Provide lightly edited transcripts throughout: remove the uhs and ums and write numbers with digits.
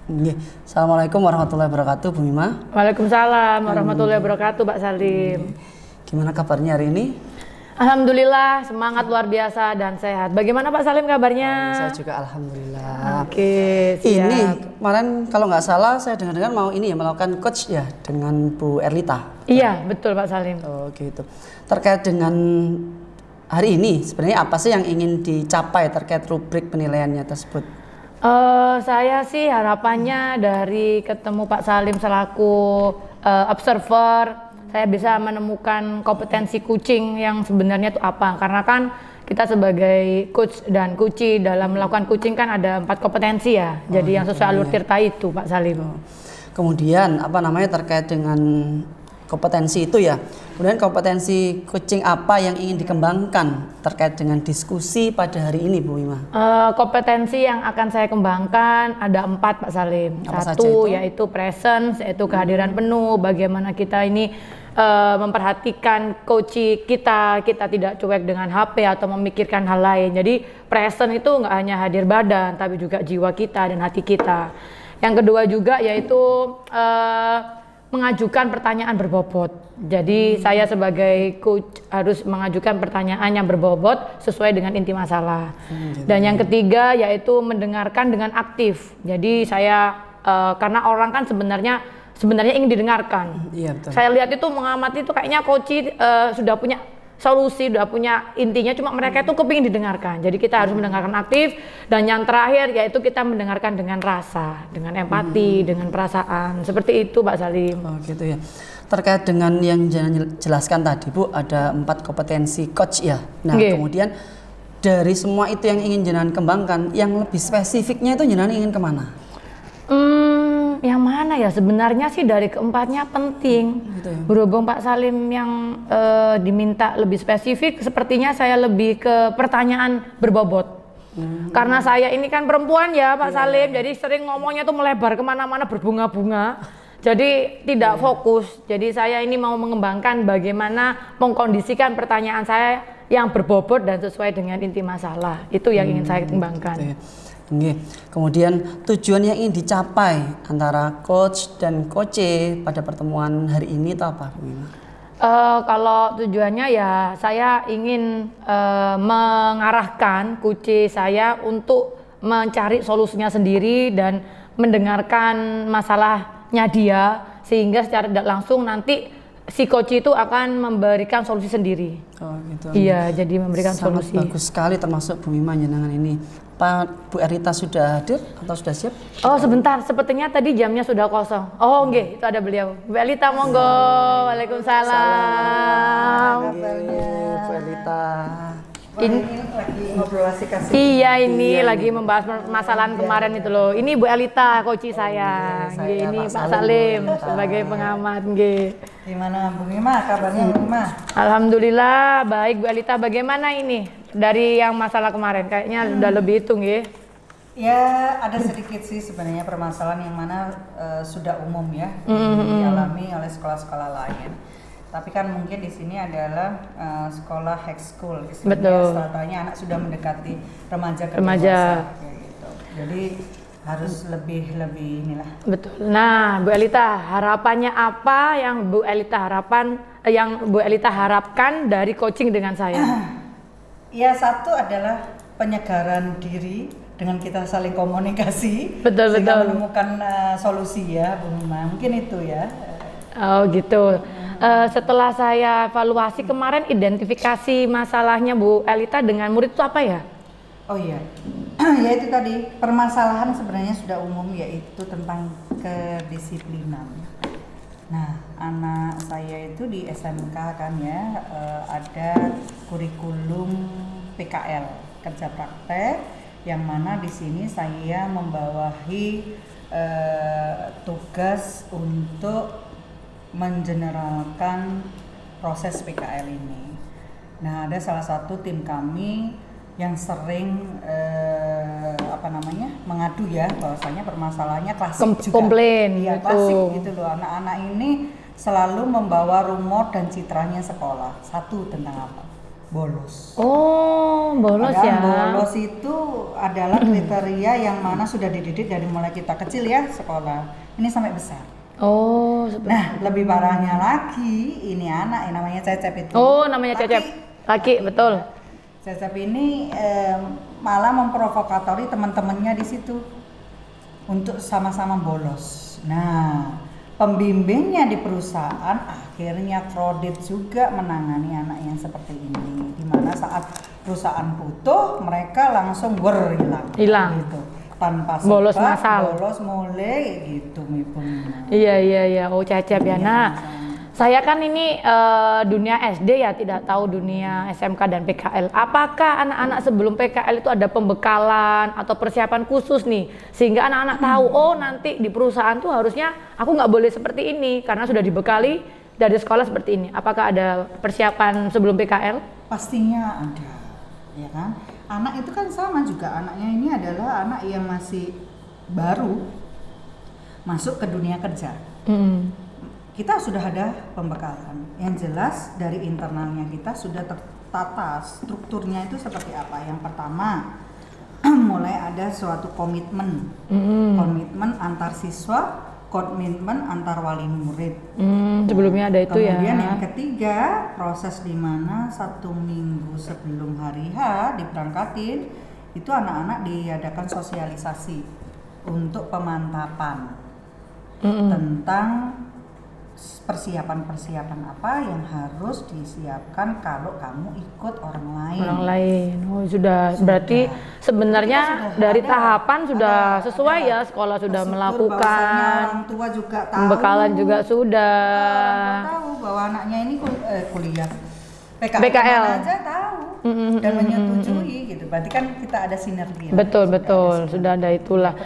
Nggih. Assalamualaikum warahmatullahi wabarakatuh, Bu Mima. Waalaikumsalam warahmatullahi wabarakatuh, Pak Salim. Gimana kabarnya hari ini? Alhamdulillah, semangat luar biasa dan sehat. Bagaimana Pak Salim kabarnya? Saya juga alhamdulillah. Oke, siap. Ini kemarin kalau nggak salah saya dengar-dengar mau ini ya melakukan coach ya dengan Bu Erlita. Iya, betul Pak Salim. Oh gitu. Terkait dengan hari ini sebenarnya apa sih yang ingin dicapai terkait rubrik penilaiannya tersebut? Saya sih harapannya dari ketemu Pak Salim selaku observer, saya bisa menemukan kompetensi coaching yang sebenarnya itu apa. Karena kan kita sebagai coach dan coachee dalam melakukan coaching kan ada 4 kompetensi ya. Jadi yang sesuai alur tirta itu Pak Salim. Kemudian terkait dengan kompetensi itu ya. Kemudian kompetensi coaching apa yang ingin dikembangkan terkait dengan diskusi pada hari ini Bu Mima? Kompetensi yang akan saya kembangkan ada 4 Pak Salim. Apa Satu saja itu? yaitu presence, yaitu kehadiran penuh. Bagaimana kita ini memperhatikan coaching kita tidak cuek dengan HP atau memikirkan hal lain. Jadi present itu nggak hanya hadir badan, tapi juga jiwa kita dan hati kita. Yang kedua juga yaitu mengajukan pertanyaan berbobot. Jadi saya sebagai coach harus mengajukan pertanyaan yang berbobot sesuai dengan inti masalah. Dan yang ketiga yaitu mendengarkan dengan aktif. Jadi saya karena orang kan sebenarnya ingin didengarkan. Iya, betul. Saya lihat itu mengamati itu kayaknya coach sudah punya solusi, sudah punya intinya, cuma mereka itu kepingin didengarkan. Jadi kita harus mendengarkan aktif. Dan yang terakhir yaitu kita mendengarkan dengan rasa, dengan empati, dengan perasaan. Seperti itu Pak Salim. Oh gitu ya. Terkait dengan yang jelaskan tadi Bu, ada 4 kompetensi coach ya. Nah kemudian dari semua itu yang ingin jenengan kembangkan, yang lebih spesifiknya itu jenengan ingin kemana? Yang mana ya, sebenarnya sih dari keempatnya penting. Gitu ya. Berhubung Pak Salim yang diminta lebih spesifik, sepertinya saya lebih ke pertanyaan berbobot. Karena saya ini kan perempuan ya Pak Salim, jadi sering ngomongnya tuh melebar kemana-mana, berbunga-bunga. Jadi tidak fokus. Jadi saya ini mau mengembangkan bagaimana mengkondisikan pertanyaan saya yang berbobot dan sesuai dengan inti masalah. Itu yang ingin saya kembangkan. Gitu ya. Kemudian tujuan yang ingin dicapai antara coach dan coachee pada pertemuan hari ini itu apa? Kalau tujuannya ya saya ingin mengarahkan coachee saya untuk mencari solusinya sendiri dan mendengarkan masalahnya dia, sehingga secara tidak langsung nanti si coach itu akan memberikan solusi sendiri. Oh gitu. Iya, jadi memberikan sangat solusi. bagus sekali termasuk Bu Mima jenengan ini. Pak Bu Erlita sudah hadir atau sudah siap? Oh sebentar, sepertinya tadi jamnya sudah kosong. Oh nggih, itu ada beliau. Bu Erlita monggo. Waalaikumsalam. Bu Erlita. Ini lagi ngobrol asik-asik. Iya ini lagi membahas permasalahan kemarin itu loh. Ini Bu Erlita, coach saya. saya Ini Pak Pak Salim. Salim sebagai pengamat nggih. Gimana Bu Mima, kabarnya Bu Mima? Alhamdulillah baik Bu Erlita. Bagaimana ini dari yang masalah kemarin? Kayaknya sudah lebih hitung nggih. Ya ada sedikit sih sebenarnya permasalahan yang mana sudah umum ya dialami oleh sekolah-sekolah lain. Tapi kan mungkin di sini adalah sekolah high school, Betul. Setelahnya anak sudah mendekati remaja ke Remaja. dewasa, kayak gitu. Jadi harus lebih inilah. Betul. Nah, Bu Erlita, harapannya apa yang Bu Erlita harapkan dari coaching dengan saya? Ya satu adalah penyegaran diri dengan kita saling komunikasi, Betul, sehingga betul. menemukan solusi ya Bu Mima. Mungkin itu ya. Oh gitu. Setelah saya evaluasi kemarin, identifikasi masalahnya Bu Erlita dengan murid itu apa ya? Oh iya, ya itu tadi permasalahan sebenarnya sudah umum, yaitu tentang kedisiplinan. Nah, anak saya itu di SMK kan ya, ada kurikulum PKL, kerja praktek, yang mana di sini saya membawahi tugas untuk mengeneralkan proses PKL ini. Nah, ada salah satu tim kami yang sering mengadu ya, bahwasanya permasalahannya klasik juga. Komplain Iya, gitu. klasik gitu loh. Anak-anak ini selalu membawa rumor dan citranya sekolah. Satu tentang apa? bolos. Oh, bolos Padahal ya. bolos itu adalah kriteria yang mana sudah dididik dari mulai kita kecil ya sekolah. Ini sampai besar. Oh, seperti. Nah, lebih parahnya lagi, ini anak yang namanya Cecep itu. Oh, namanya Cecep. Laki, betul. Cecep ini malah memprovokatori teman-temannya di situ untuk sama-sama bolos. Nah, pembimbingnya di perusahaan akhirnya kredit juga menangani anak yang seperti ini. Di mana saat perusahaan butuh, mereka langsung hilang. Gitu. Tanpa sebab, Bolos masal. bolos mulai gitu Ibu. Iya. Oh, Cecep ya. Nah, saya kan ini dunia SD ya, tidak tahu dunia SMK dan PKL. Apakah anak-anak sebelum PKL itu ada pembekalan atau persiapan khusus nih, sehingga anak-anak tahu, oh nanti di perusahaan tuh harusnya aku nggak boleh seperti ini karena sudah dibekali dari sekolah seperti ini. Apakah ada persiapan sebelum PKL? Pastinya ada, ya kan? Anak itu kan sama juga, anaknya ini adalah anak yang masih baru masuk ke dunia kerja. Kita sudah ada pembekalan. Yang jelas dari internalnya kita sudah tertata strukturnya itu seperti apa. Yang pertama, mulai ada suatu komitmen. Komitmen antar siswa, komitmen antar wali murid. Sebelumnya ada itu ya. Kemudian yang ketiga, proses di mana 1 minggu sebelum hari H diberangkatin, itu anak-anak diadakan sosialisasi untuk pemantapan tentang persiapan-persiapan apa yang harus disiapkan kalau kamu ikut orang lain. Orang lain. Oh, sudah. Berarti sebenarnya sudah dari ada, tahapan sudah sesuai ya, sekolah sudah melakukan. Orang tua juga tahu. Pembekalan juga sudah. Orang tua tahu bahwa anaknya ini kuliah PKL aja tahu dan menyetujui gitu. Berarti kan kita ada sinergi. Betul. Sudah ada itulah.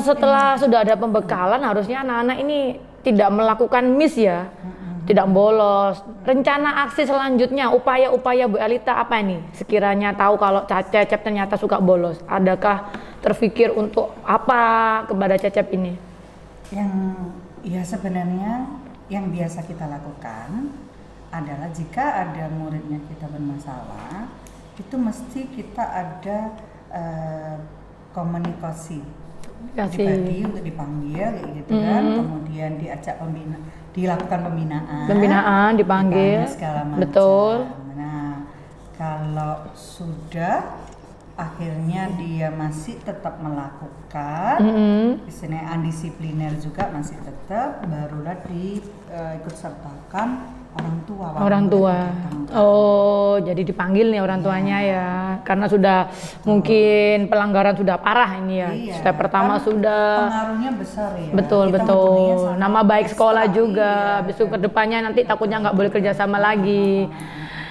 Setelah sudah ada pembekalan, harusnya anak-anak ini tidak melakukan miss ya, tidak bolos. Rencana aksi selanjutnya, upaya-upaya Bu Elita apa nih? Sekiranya tahu kalau Cecep ternyata suka bolos, adakah terfikir untuk apa kepada Cecep ini? Yang ya sebenarnya yang biasa kita lakukan adalah jika ada muridnya kita bermasalah, itu mesti kita ada komunikasi. Pribadi untuk dipanggil gitu kan, kemudian diajak dilakukan pembinaan dipanggil segala macam. Betul. Nah, kalau sudah akhirnya dia masih tetap melakukan, istilahnya undisipliner juga masih tetap, barulah ikut sertakan orang tua. Oh, jadi dipanggil nih orang tuanya ya, karena sudah mungkin pelanggaran sudah parah ini ya. Step pertama kan sudah. Pengaruhnya besar ya. Betul. Nama baik sekolah juga. Besok kedepannya nanti takutnya nggak boleh kerjasama lagi.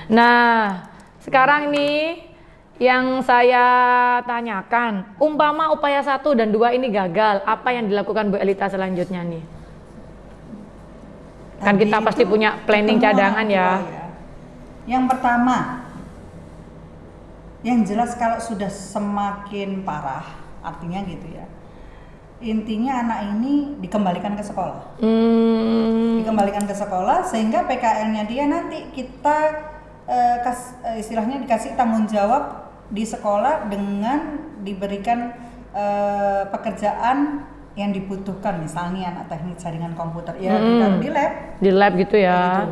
Nah, sekarang nih yang saya tanyakan, umpama upaya 1 dan 2 ini gagal, apa yang dilakukan Bu Elita selanjutnya nih? Kan kita pasti punya planning cadangan ya. Yang pertama, yang jelas kalau sudah semakin parah, artinya gitu ya. Intinya anak ini dikembalikan ke sekolah. Dikembalikan ke sekolah sehingga PKL-nya dia nanti kita istilahnya dikasih tanggung jawab di sekolah dengan diberikan pekerjaan yang dibutuhkan, misalnya anak teknik jaringan komputer ya ditaruh di lab gitu ya.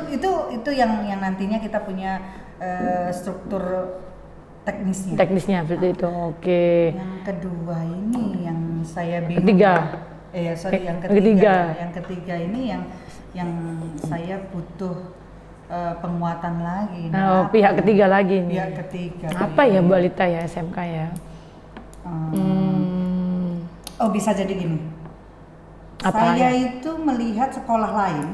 Itu yang nantinya kita punya struktur teknisnya seperti itu. Oke. Yang kedua ini yang saya bingung. Yang ketiga ini yang saya butuh penguatan lagi. Pihak ketiga lagi nih. Pihak ketiga. Apa ya Bu Elita ya, SMK ya? Oh, bisa jadi gini. Apa saya itu melihat sekolah lain,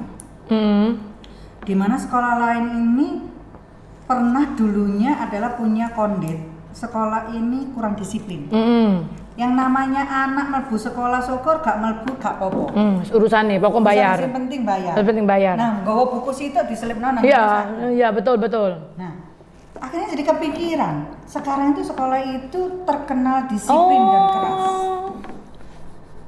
di mana sekolah lain ini pernah dulunya adalah punya kondit. Sekolah ini kurang disiplin. Yang namanya anak melbu sekolah syukur, gak melbu gak popo. Urusan nih, pokok bayar. Yang penting bayar. Nah, gawa buku situ diselipno nang. Iya, betul. Nah, akhirnya jadi kepikiran. Sekarang itu sekolah itu terkenal disiplin dan keras.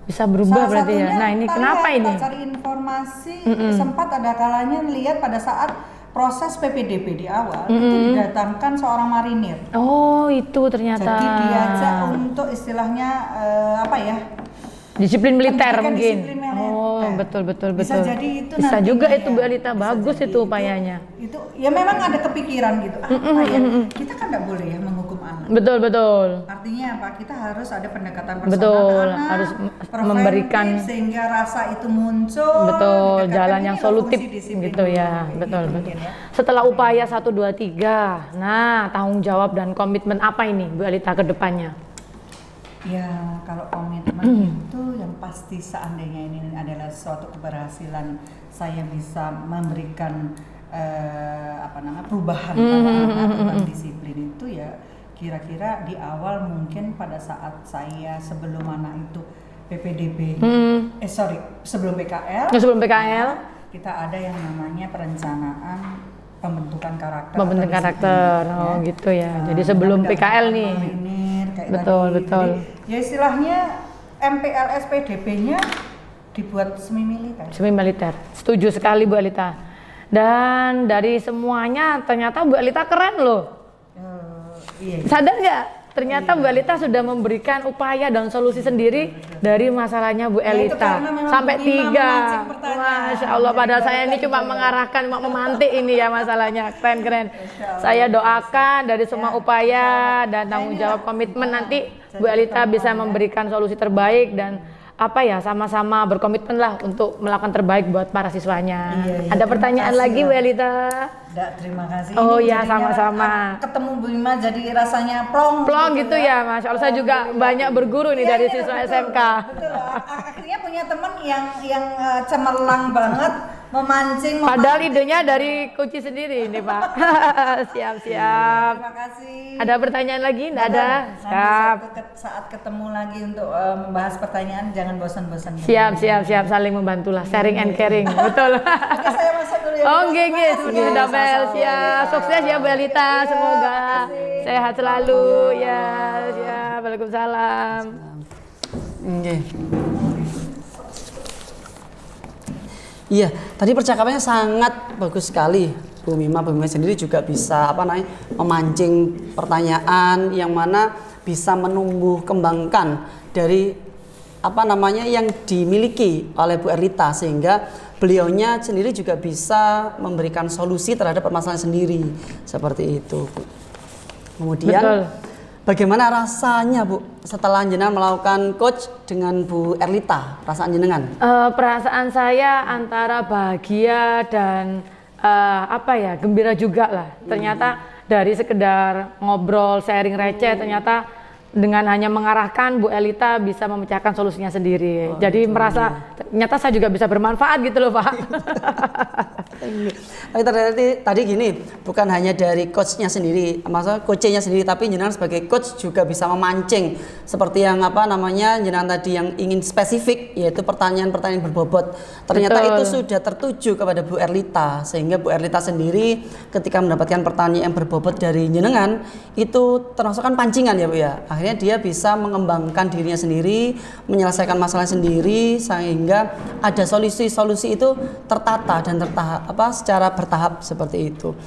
Bisa berubah berarti ya. Nah, ini kenapa ini? Cari informasi, sempat ada kalanya lihat pada saat proses PPDB di awal itu didatangkan seorang marinir. Oh, itu ternyata. Jadi diajak untuk istilahnya apa ya? Disiplin militer pendidikan mungkin. disiplin militer. Oh, betul. Bisa jadi itu bisa nantinya juga itu ya. Bu Elita, Bisa bagus jadi itu upayanya. Itu ya memang ada kepikiran gitu. Apa ya? Kita kan nggak boleh ya menghukum anak. Betul. Artinya apa? Kita harus ada pendekatan personal Betul, ke anak, harus preventif, memberikan sehingga rasa itu muncul. betul Didekatkan. jalan Ini yang loh solutif fungsi disiplin gitu ya. guru. Betul. Mungkin ya. Setelah upaya 1 2 3. Nah, tanggung jawab dan komitmen apa ini Bu Elita ke depannya? Ya, kalau komitmen itu yang pasti seandainya ini adalah suatu keberhasilan saya bisa memberikan perubahan pada anak tentang disiplin itu ya kira-kira di awal mungkin pada saat saya sebelum anak itu PPDB, sebelum PKL. Sebelum PKL Kita ada yang namanya perencanaan pembentukan karakter. membentuk atau karakter. disiplin, Oh, ya. gitu ya. Nah, Jadi sebelum mudah-mudahan PKL nih. marinir, kayak Betul. tadi. Jadi, ya istilahnya MPLS PDB-nya dibuat semi militer. Semi militer. Setuju sekali Bu Elita. Dan dari semuanya ternyata Bu Elita keren loh. Iya. Sadar nggak? Ternyata Bu Elita sudah memberikan upaya dan solusi sendiri dari masalahnya Bu Ya, itu Elita. karena memang Sampai Bu Mima 3. memancing pertanyaan. Masya Allah, padahal Jadi saya ini balik cuma lagi. mengarahkan, cuma memantik ini ya masalahnya. Keren. Saya doakan dari semua upaya dan tanggung jawab komitmen nanti Bu Elita bisa memberikan solusi terbaik dan sama-sama berkomitmen lah untuk melakukan terbaik buat para siswanya. Iya, Ada terima pertanyaan kasih lagi lah. Bu Elita? Terima kasih. Oh Ini ya, jadinya, sama-sama. Ketemu Bu Mima jadi rasanya plong Gitu ya, Masya Allah. Saya juga banyak berguru nih Iya, dari iya, siswa betul, SMK. Betul. Akhirnya punya teman yang cemerlang banget, memancing. Padahal idenya dari Kuci sendiri ini Pak. Siap. Terima kasih. Ada pertanyaan lagi? Nggak ada? Nanti Siap. saat ketemu lagi untuk membahas pertanyaan jangan bosan-bosan. Siap. Saling membantulah. Sharing and caring. Betul. Oke, saya masuk dulu ya. Oh, Bu. nggih. Terima Seperti kasih. sudah bel. Siap. Sukses ya Bu Elita. Semoga sehat selalu. Ya. Waalaikumsalam. Oke. Iya, tadi percakapannya sangat bagus sekali. Bu Mima sendiri juga bisa memancing pertanyaan yang mana bisa menumbuh kembangkan dari yang dimiliki oleh Bu Erlita, sehingga beliaunya sendiri juga bisa memberikan solusi terhadap permasalahan sendiri seperti itu. Kemudian Betul. bagaimana rasanya Bu setelah jenengan melakukan coach dengan Bu Erlita? Perasaan jenengan? Perasaan saya antara bahagia dan gembira juga lah. Ternyata dari sekedar ngobrol, sharing receh, ternyata dengan hanya mengarahkan Bu Elita bisa memecahkan solusinya sendiri. Jadi merasa ternyata saya juga bisa bermanfaat gitu loh Pak. Tapi tadi gini, bukan hanya dari coachnya sendiri, maksudnya coachnya sendiri, tapi jenengan sebagai coach juga bisa memancing seperti yang jenengan tadi yang ingin spesifik, yaitu pertanyaan-pertanyaan berbobot. Ternyata Betul. itu sudah tertuju kepada Bu Erlita, sehingga Bu Erlita sendiri ketika mendapatkan pertanyaan yang berbobot dari jenengan itu termasuk kan pancingan ya Bu ya. Akhirnya dia bisa mengembangkan dirinya sendiri, menyelesaikan masalah sendiri, sehingga ada solusi-solusi itu tertata dan secara bertahap seperti itu.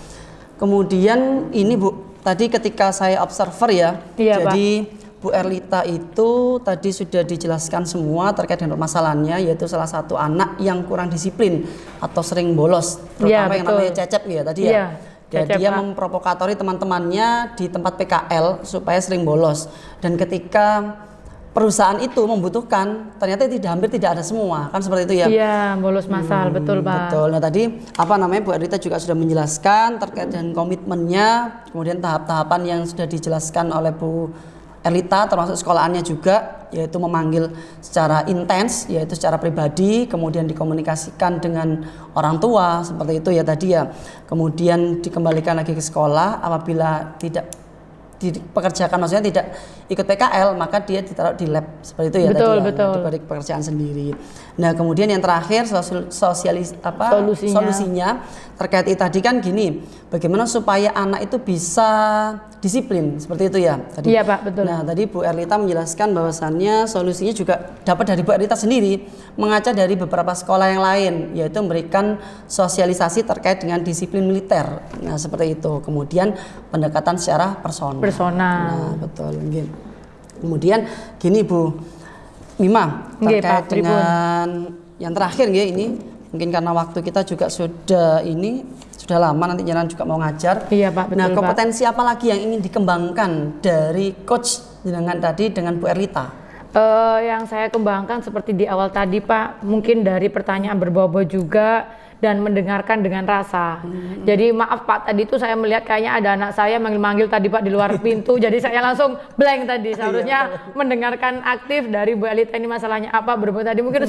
Kemudian ini Bu, tadi ketika saya observer ya, Iya, jadi Bu Erlita itu tadi sudah dijelaskan semua terkait dengan permasalahannya, yaitu salah satu anak yang kurang disiplin atau sering bolos, terutama yang betul. namanya Cecep ya tadi ya. Iya, Dan Cecep, dia Pak. memprovokatori teman-temannya di tempat PKL supaya sering bolos. Dan ketika perusahaan itu membutuhkan, ternyata hampir tidak ada semua, kan seperti itu ya. Iya, bolos massal, betul Pak. Betul. Nah tadi Bu Erlita juga sudah menjelaskan terkait dengan komitmennya, kemudian tahap-tahapan yang sudah dijelaskan oleh Bu Erlita, termasuk sekolahannya juga, yaitu memanggil secara intens, yaitu secara pribadi, kemudian dikomunikasikan dengan orang tua seperti itu ya tadi ya. Kemudian dikembalikan lagi ke sekolah apabila tidak dipekerjakan, maksudnya tidak ikut PKL, maka dia ditaruh di lab seperti itu ya. Betul, tadi ya, betul. di balik pekerjaan sendiri. Nah kemudian yang terakhir solusinya terkait itu tadi kan gini, bagaimana supaya anak itu bisa disiplin seperti itu ya tadi. Iya Pak, betul. Nah tadi Bu Erlita menjelaskan bahwasannya solusinya juga dapat dari Bu Erlita sendiri, mengaca dari beberapa sekolah yang lain, yaitu memberikan sosialisasi terkait dengan disiplin militer. Nah seperti itu. Kemudian pendekatan secara personal. Nah betul. Kemudian gini Bu Mima, terkait dengan yang terakhir ini mungkin karena waktu kita juga sudah lama, nanti jenengan juga mau ngajar. Iya Pak, betul. Nah kompetensi apa lagi yang ingin dikembangkan dari coach jenengan tadi dengan Bu Erlita? Yang saya kembangkan seperti di awal tadi Pak, mungkin dari pertanyaan berbobot juga dan mendengarkan dengan rasa. Jadi maaf Pak, tadi itu saya melihat kayaknya ada anak saya manggil-manggil tadi Pak di luar pintu, jadi saya langsung blank tadi. Seharusnya mendengarkan aktif dari Bu Erlita ini masalahnya apa berbobot tadi. Mungkin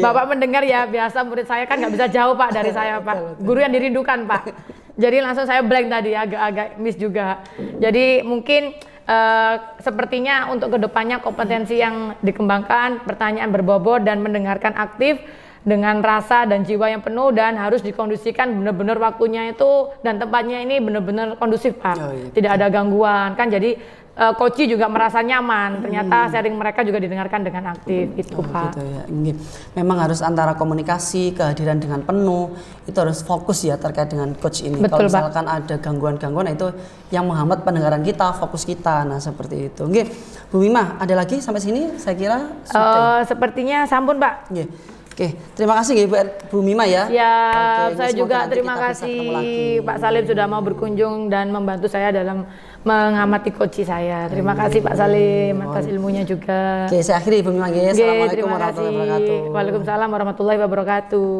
Bapak mendengar ya, biasa murid saya kan nggak bisa jauh Pak dari saya Pak. Guru yang dirindukan Pak. Jadi langsung saya blank tadi, agak-agak miss juga. Jadi mungkin sepertinya untuk kedepannya kompetensi yang dikembangkan, pertanyaan berbobot dan mendengarkan aktif dengan rasa dan jiwa yang penuh, dan harus dikondisikan benar-benar waktunya itu dan tempatnya ini benar-benar kondusif Pak. Tidak ada gangguan kan, jadi coach juga merasa nyaman, ternyata sharing mereka juga didengarkan dengan aktif itu Pak. Gitu ya. Memang harus antara komunikasi, kehadiran dengan penuh, itu harus fokus ya terkait dengan coach ini. Kalau misalkan ada gangguan-gangguan, itu yang menghambat pendengaran kita, fokus kita. Nah seperti itu. Bu Mima, ada lagi sampai sini? Saya kira sudah. Sepertinya sampun Pak. Oke, terima kasih Bu Mima ya. Ya, saya juga terima kasih Pak Salim sudah mau berkunjung dan membantu saya dalam mengamati coach saya. Terima kasih Pak Salim atas ilmunya juga. Oke, saya akhiri Bu Mima. Assalamualaikum warahmatullahi wabarakatuh. Waalaikumsalam warahmatullahi wabarakatuh.